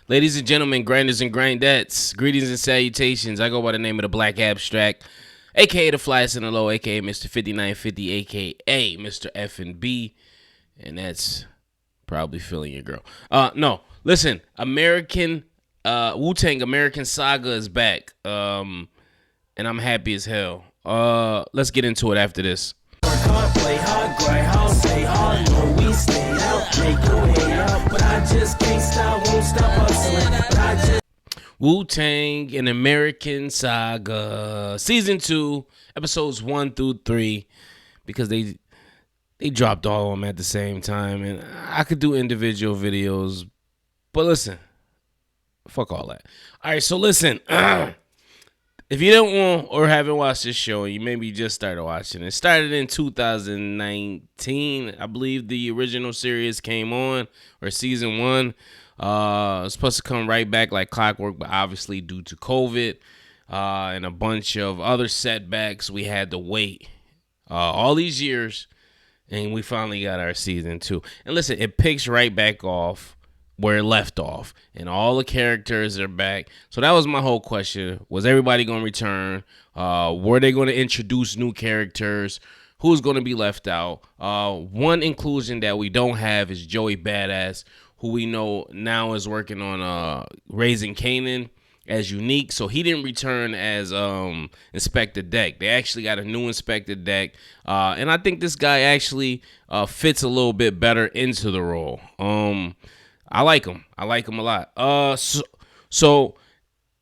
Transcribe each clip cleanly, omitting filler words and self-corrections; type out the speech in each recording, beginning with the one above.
Ladies and gentlemen, grinders and grindettes, greetings and salutations. I go by the name of the Black Abstract, aka the Flyest in the Low, aka Mr. 5950, aka Mr. F&B, and that's probably feeling your girl. No, listen, Wu-Tang American Saga is back, and I'm happy as hell. Let's get into it after this. Work hard, play hard, grind hard, stay hard, no we stay out, make your way out, but I just can't stop, won't stop hustling, but I just... Wu-Tang, an American Saga, Season 2, Episodes 1 through 3, because they dropped all of them at the same time, and I could do individual videos, but listen, fuck all that. All right, so listen, if you don't want or haven't watched this show, you maybe just started watching it. Started in 2019, I believe the original series came on, or season 1. It's supposed to come right back like clockwork, but obviously due to COVID and a bunch of other setbacks, we had to wait all these years, and we finally got our season 2. And listen, it picks right back off where it left off, and all the characters are back. So that was my whole question. Was everybody going to return? Were they going to introduce new characters? Who's going to be left out? One inclusion that we don't have is Joey Badass, who we know now is working on Raising Kanan as Unique. So he didn't return as Inspector Deck. They actually got a new Inspector Deck. And I think this guy actually fits a little bit better into the role. I like him. I like him a lot. So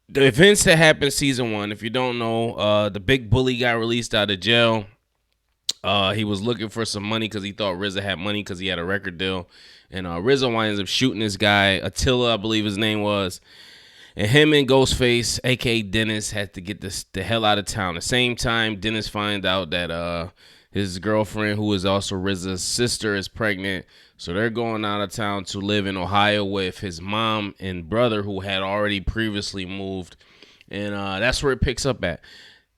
the events that happened season 1, if you don't know, the big bully got released out of jail. He was looking for some money because he thought RZA had money because he had a record deal. And RZA winds up shooting this guy, Attila, I believe his name was. And him and Ghostface, a.k.a. Dennis, had to get the hell out of town. At the same time, Dennis finds out that his girlfriend, who is also RZA's sister, is pregnant. So they're going out of town to live in Ohio with his mom and brother, who had already previously moved. And that's where it picks up at.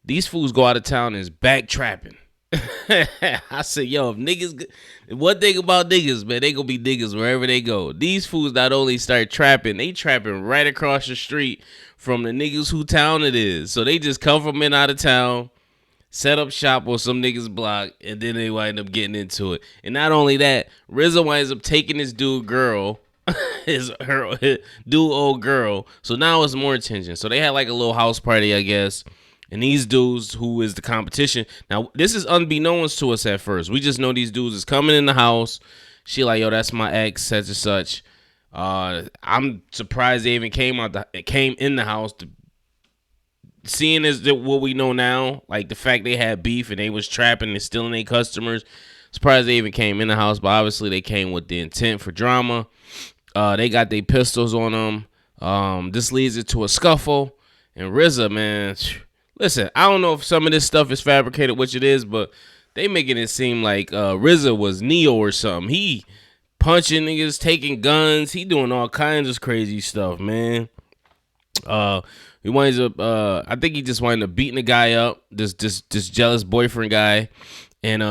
These fools go out of town and is back trapping. I said, yo, if niggas, one thing about niggas, man, they gonna be niggas wherever they go. These fools not only start trapping, they trapping right across the street from the niggas who town it is. So they just come from in out of town, set up shop on some niggas block, and then they wind up getting into it. And not only that, RZA winds up taking his dude girl, her dude old girl. So now it's more attention. So they had like a little house party, I guess. And these dudes, who is the competition, now this is unbeknownst to us at first. We just know these dudes is coming in the house. She like, yo, that's my ex, such and such. I'm surprised they even came in the house. Seeing as what we know now, like the fact they had beef and they was trapping and stealing their customers, surprised they even came in the house. But obviously they came with the intent for drama. They got their pistols on them. This leads it to a scuffle. And RZA, man, listen, I don't know if some of this stuff is fabricated, which it is, but they making it seem like RZA was Neo or something. He punching niggas, taking guns. He doing all kinds of crazy stuff, man. He winds up, I think he just wound up beating the guy up, this jealous boyfriend guy, and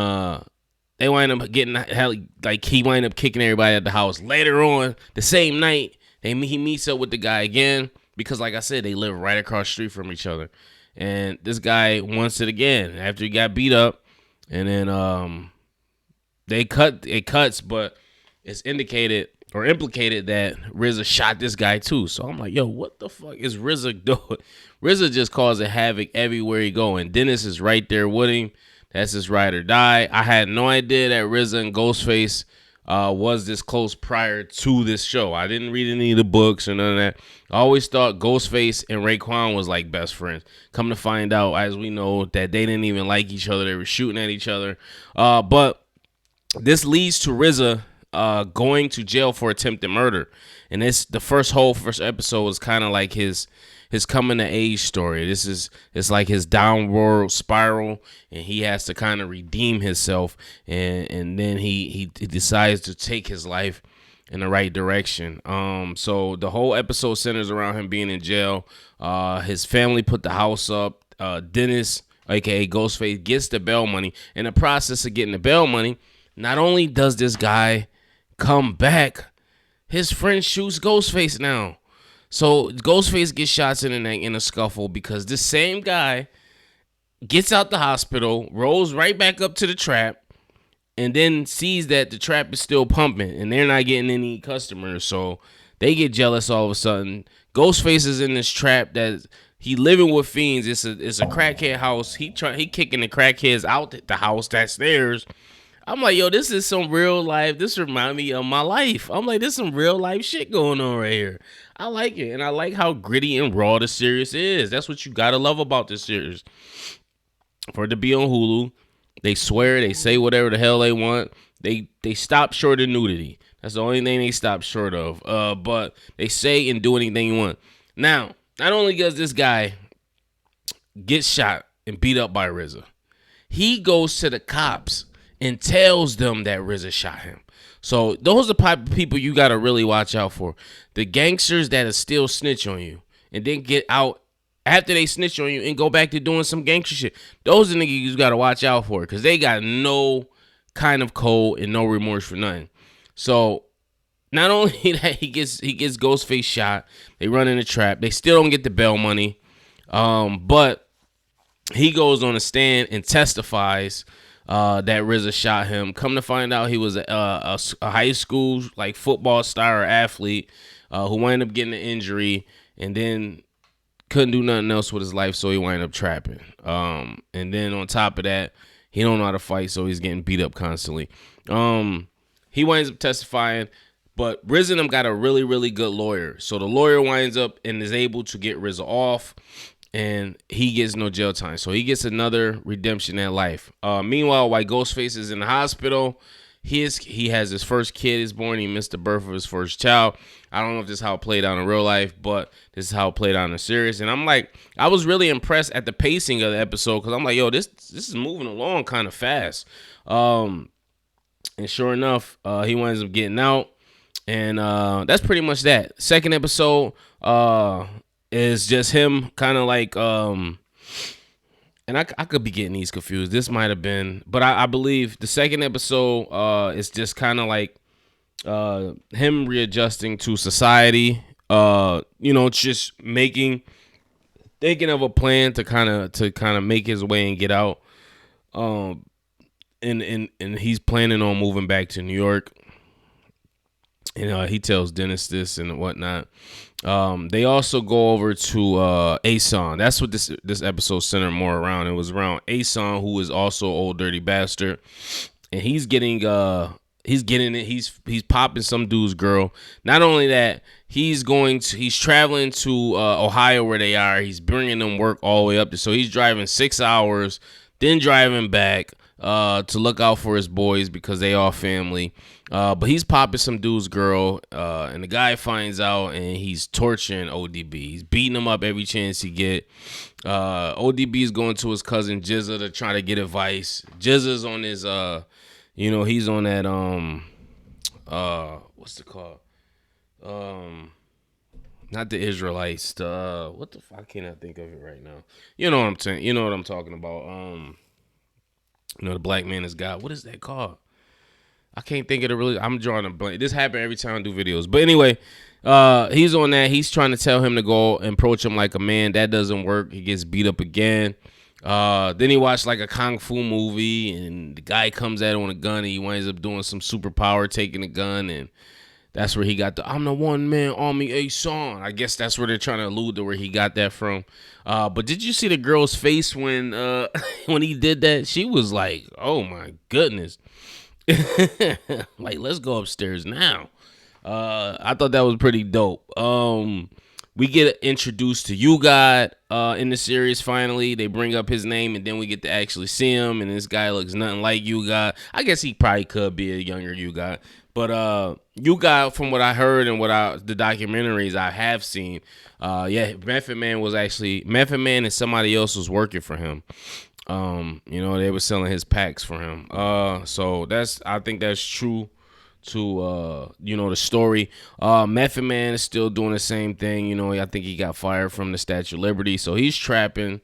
they wind up getting like he wind up kicking everybody at the house. Later on, the same night, he meets up with the guy again because, like I said, they live right across the street from each other. And this guy wants it again after he got beat up, and then it cuts, but it's indicated or implicated that RZA shot this guy too. So I'm like, yo, what the fuck is RZA doing? RZA just causing havoc everywhere he go, and Dennis is right there with him. That's his ride or die. I had no idea that RZA and Ghostface was this close prior to this show. I didn't read any of the books or none of that. I always thought Ghostface and Raekwon was like best friends. Come to find out, as we know, that they didn't even like each other. They were shooting at each other. But this leads to RZA going to jail for attempted murder. And the first episode is kind of like his coming to age story. It's like his downward spiral, and he has to kind of redeem himself, and then he decides to take his life in the right direction. So the whole episode centers around him being in jail. His family put the house up. Dennis, aka Ghostface, gets the bail money. In the process of getting the bail money, not only does this guy come back, his friend shoots Ghostface now. So Ghostface gets shots in the neck in a scuffle because this same guy gets out the hospital, rolls right back up to the trap, and then sees that the trap is still pumping and they're not getting any customers. So they get jealous all of a sudden. Ghostface is in this trap that he living with fiends. It's a crackhead house. He kicking the crackheads out the house that's theirs. I'm like, yo, this is some real life. This remind me of my life. I'm like, this is some real life shit going on right here. I like it. And I like how gritty and raw the series is. That's what you gotta love about this series. For it to be on Hulu, they swear, they say whatever the hell they want. They stop short of nudity. That's the only thing they stop short of. But they say and do anything you want. Now, not only does this guy get shot and beat up by RZA, he goes to the cops and tells them that RZA shot him. So those are the people you got to really watch out for. The gangsters that are still snitch on you and then get out after they snitch on you and go back to doing some gangster shit. Those are niggas you got to watch out for because they got no kind of code and no remorse for nothing. So not only that he gets Ghostface shot, they run in the trap. They still don't get the bail money. But he goes on a stand and testifies that RZA shot him. Come to find out, he was a high school like football star or athlete who wound up getting an injury and then couldn't do nothing else with his life, so he wound up trapping. And then on top of that, he don't know how to fight, so he's getting beat up constantly. He winds up testifying, but RZA and them got a really, really good lawyer. So the lawyer winds up and is able to get RZA off, and he gets no jail time. So he gets another redemption in life. Meanwhile, while Ghostface is in the hospital, he has his first kid is born. He missed the birth of his first child. I don't know if this is how it played out in real life, but this is how it played out in the series. And I'm like, I was really impressed at the pacing of the episode because I'm like, yo, this is moving along kind of fast. And sure enough, he winds up getting out. And that's pretty much that. Second episode is just him kind of like, and I could be getting these confused. This might have been, but I believe the second episode is just kind of like him readjusting to society. Just thinking of a plan to kind of make his way and get out. And he's planning on moving back to New York. And he tells Dennis this and whatnot. They also go over to Ason. That's what this episode centered more around. It was around Ason, who is also Old Dirty Bastard, and he's getting it. He's popping some dude's girl. Not only that, he's traveling to Ohio where they are. He's bringing them work all the way up there. So he's driving 6 hours, then driving back to look out for his boys because they are family. But he's popping some dude's girl, and the guy finds out, and he's torturing ODB. He's beating him up every chance he get. ODB is going to his cousin Jizza to try to get advice. Jizza's on his, he's on that, what's it called? Not the Israelites. What the fuck? I cannot think of it right now. You know what I'm saying? You know what I'm talking about. The black man is God. What is that called? I can't think of it. I'm drawing a blank. This happens every time I do videos. But anyway, he's on that. He's trying to tell him to go and approach him like a man. That doesn't work. He gets beat up again. Then he watched like a kung fu movie, and the guy comes at him with a gun, and he winds up doing some superpower, taking the gun, and that's where he got the "I'm the one man army a song." I guess that's where they're trying to allude to where he got that from. But did you see the girl's face when when he did that? She was like, "Oh my goodness." Like, let's go upstairs now. I thought that was pretty dope. We get introduced to U-God in the series. Finally, they bring up his name, and then we get to actually see him. And this guy looks nothing like U-God. I guess he probably could be a younger U-God, but U-God, from what I heard and the documentaries I have seen, Method Man and somebody else was working for him. They were selling his packs for him. So I think that's true to the story. Method Man is still doing the same thing. I think he got fired from the Statue of Liberty, so he's trapping.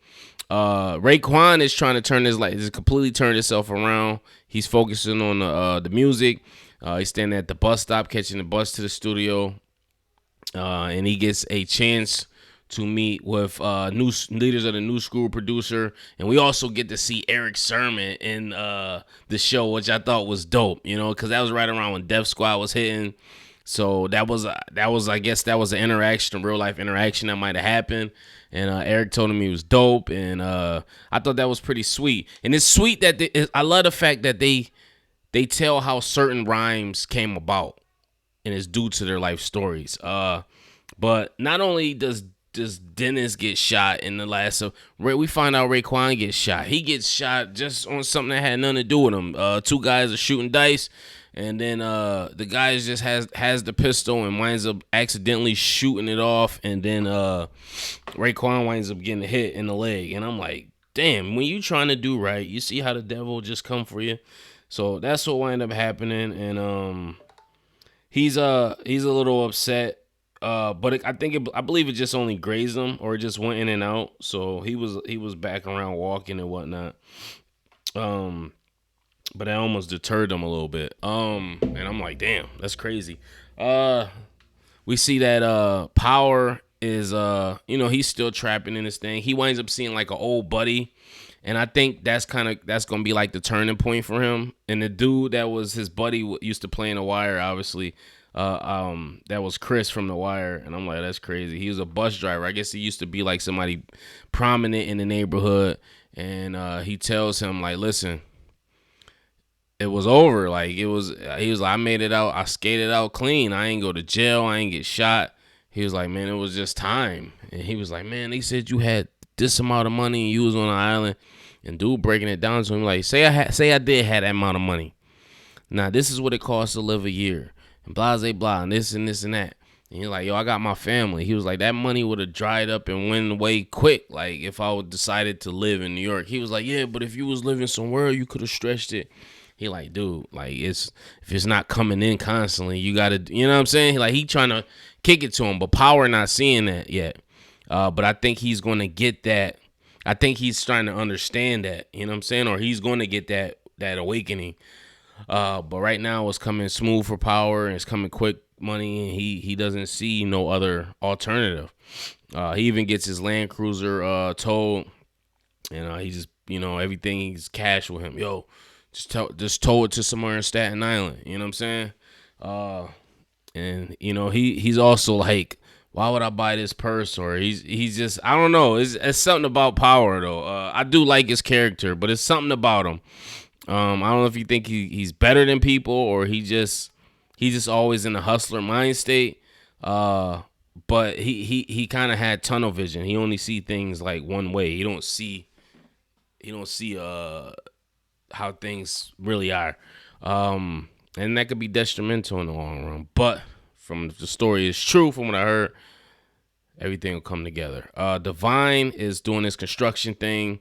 Raekwon is trying to completely turn himself around. He's focusing on the music. He's standing at the bus stop, catching the bus to the studio, and he gets a chance to meet with new leaders of the New School producer, and we also get to see Eric Sermon in the show, which I thought was dope, because that was right around when Def Squad was hitting. So that was I guess that was an interaction, a real life interaction that might have happened. And Eric told him he was dope, and I thought that was pretty sweet. And it's sweet that I love the fact that they tell how certain rhymes came about, and it's due to their life stories. But not only does Dennis get shot in the last of we find out Raekwon gets shot. He gets shot just on something that had nothing to do with him. Two guys are shooting dice, and then the guy just has the pistol and winds up accidentally shooting it off, and then Raekwon winds up getting hit in the leg. And I'm like, damn, when you trying to do right, you see how the devil just come for you. So that's what wound up happening, and he's a little upset. But I believe it just only grazed him, or it just went in and out. So he was back around walking and whatnot. But that almost deterred him a little bit. And I'm like, damn, that's crazy. We see that Power is he's still trapping in this thing. He winds up seeing like an old buddy, and I think that's gonna be like the turning point for him. And the dude that was his buddy used to play in The Wire, obviously. That was Chris from The Wire, and I'm like, that's crazy. He was a bus driver. I guess he used to be like somebody prominent in the neighborhood, and he tells him like, listen, it was over. Like he was like, I made it out. I skated out clean. I ain't go to jail. I ain't get shot. He was like, man, it was just time. And he was like, man, they said you had this amount of money and you was on an island. And dude breaking it down to him like, say I did have that amount of money. Now this is what it costs to live a year. And blah, blah, blah, and this and this and that. And you're like, yo, I got my family. He was like, that money would have dried up and went away quick, like, if I would decided to live in New York. He was like, yeah, but if you was living somewhere, you could have stretched it. He like, dude, like, if it's not coming in constantly, you got to, you know what I'm saying? Like, he trying to kick it to him, but Power not seeing that yet. But I think he's going to get that. I think he's trying to understand that, you know what I'm saying? Or he's going to get that awakening. But right now it's coming smooth for Power, and it's coming quick money, and he doesn't see no other alternative. He even gets his Land Cruiser towed, and he just, everything's cash with him. Yo, just tow it to somewhere in Staten Island. You know what I'm saying? And he's also like, why would I buy this purse? Or he's just, I don't know. It's something about Power though. I do like his character, but it's something about him. I don't know if you think he's better than people, or he's just always in a hustler mind state. But he kind of had tunnel vision. He only see things like one way. He don't see how things really are. And that could be detrimental in the long run. But from the story is true, from what I heard, everything will come together. Divine is doing this construction thing.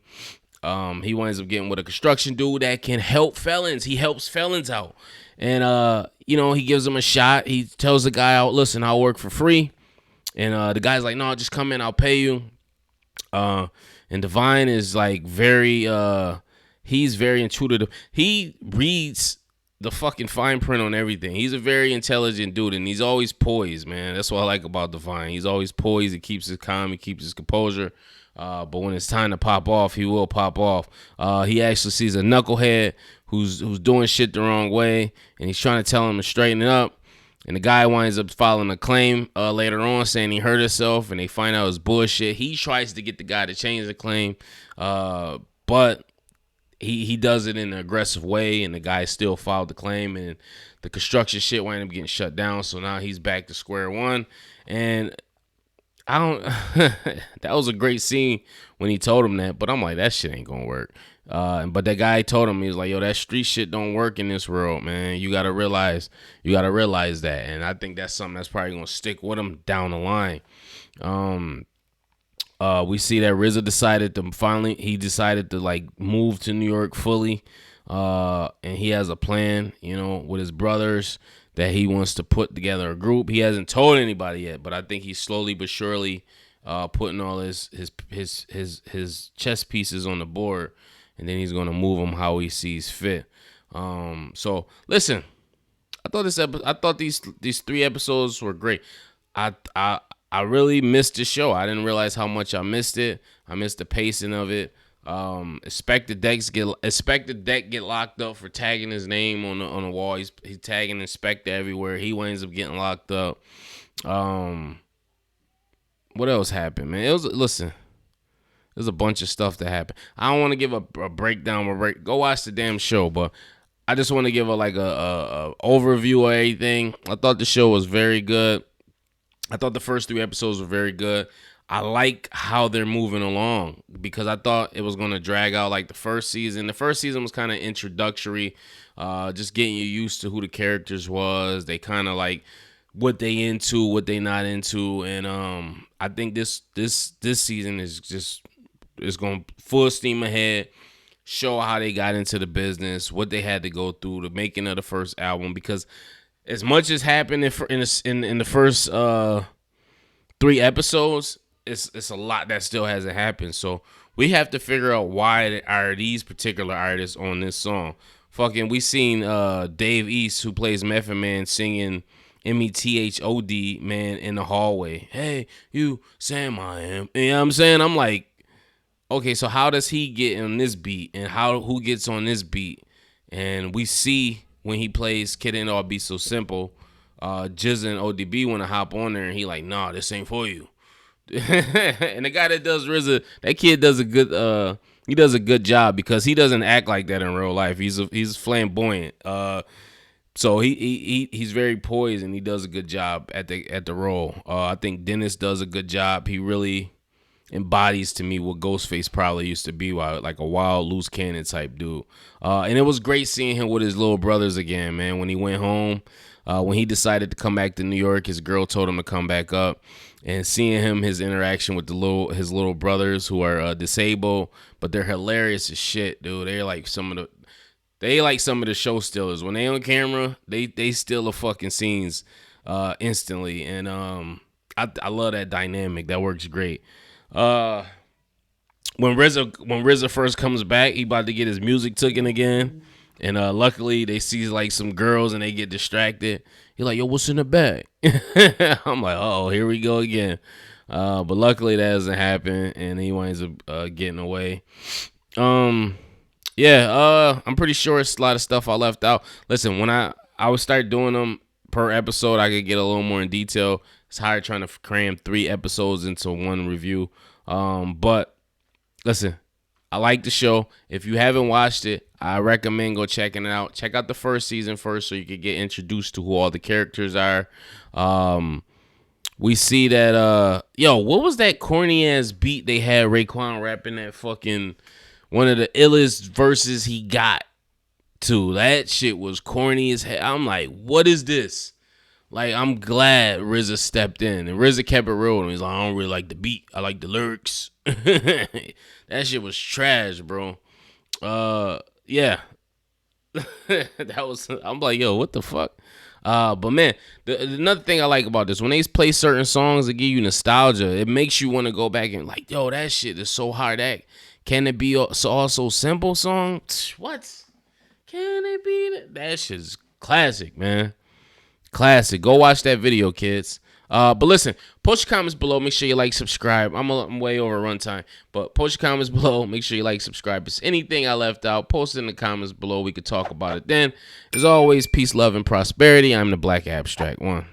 He winds up getting with a construction dude that can help felons. He helps felons out. And, he gives them a shot. He tells the guy out, listen, I'll work for free. And the guy's like, no, just come in. I'll pay you. And Divine is like he's very intuitive. He reads the fucking fine print on everything. He's a very intelligent dude, and he's always poised, man. That's what I like about Divine. He's always poised. He keeps his calm. He keeps his composure. But when it's time to pop off, he will pop off. He actually sees a knucklehead who's doing shit the wrong way, and he's trying to tell him to straighten it up. And the guy winds up filing a claim later on saying he hurt himself, and they find out it's bullshit. He tries to get the guy to change the claim, but he does it in an aggressive way, and the guy still filed the claim, and the construction shit wound up getting shut down. So now he's back to square one, and that was a great scene when he told him that, but I'm like, that shit ain't gonna work. But that guy told him, he was like, yo, that street shit don't work in this world, man. You gotta realize that. And I think that's something that's probably gonna stick with him down the line. We see that RZA decided to like move to New York fully. And he has a plan, with his brothers, that he wants to put together a group. He hasn't told anybody yet, but I think he's slowly but surely putting all his chess pieces on the board, and then he's gonna move them how he sees fit. So listen, I thought these 3 episodes were great. I I I really missed the show. I didn't realize how much I missed it. I missed the pacing of it. Expect the deck get locked up for tagging his name on the wall. He's tagging Inspector everywhere. He winds up getting locked up. What else happened, man? There's a bunch of stuff that happened. I don't want to give a breakdown. Go watch the damn show, but I just want to give a overview of everything. I thought the show was very good. I thought the first 3 episodes were very good. I like how they're moving along because I thought it was going to drag out like the first season. The first season was kind of introductory, just getting you used to who the characters was. They kind of like what they into, what they not into, and I think this season is going full steam ahead. Show how they got into the business, what they had to go through, the making of the first album. Because as much as happened in the first 3 episodes, it's a lot that still hasn't happened. So we have to figure out why are these particular artists on this song. Fucking, we seen Dave East, who plays Method Man, singing METHOD, man, in the hallway. Hey, you, Sam, I am. You know what I'm saying? I'm like, okay, so how does he get on this beat, and who gets on this beat? And we see when he plays Kid Ain't All Be So Simple, Jizz and ODB want to hop on there, and he like, nah, this ain't for you. And the guy that does RZA, that kid does a good job because he doesn't act like that in real life. He's flamboyant. So he's very poised, and he does a good job at the role. I think Dennis does a good job. He really embodies to me what Ghostface probably used to be, like a wild, loose cannon type dude. And it was great seeing him with his little brothers again, man. When he went home, when he decided to come back to New York, his girl told him to come back up. And seeing his interaction with his little brothers who are disabled, but they're hilarious as shit, dude. They're like some of the show stealers. When they on camera, they steal the fucking scenes instantly. And I love that dynamic. That works great. When RZA first comes back, he about to get his music taken again. And luckily they see like some girls and they get distracted. He's like, yo, what's in the bag? I'm like, oh, here we go again. But luckily that doesn't happen, and he winds up getting away. I'm pretty sure it's a lot of stuff I left out. Listen, when I would start doing them per episode, I could get a little more in detail. It's hard trying to cram 3 episodes into one review. But listen, I like the show. If you haven't watched it, I recommend go checking it out. Check out the first season first so you can get introduced to who all the characters are. We see that, what was that corny ass beat they had Raekwon rapping that fucking one of the illest verses he got to? That shit was corny as hell. I'm like, what is this? Like, I'm glad RZA stepped in, and RZA kept it real. And he's like, I don't really like the beat. I like the lyrics. That shit was trash, bro. Yeah. I'm like, yo, what the fuck? But man, another thing I like about this, when they play certain songs that give you nostalgia, it makes you want to go back and like, yo, that shit is so hard. Can it be also simple song? What? Can it be that shit is classic, man. Classic. Go watch that video, kids. But listen, post your comments below. Make sure you like, subscribe. I'm way over runtime, but post your comments below. Make sure you like, subscribe. If there's anything I left out, post it in the comments below. We could talk about it then. As always, peace, love, and prosperity. I'm the Black Abstract One.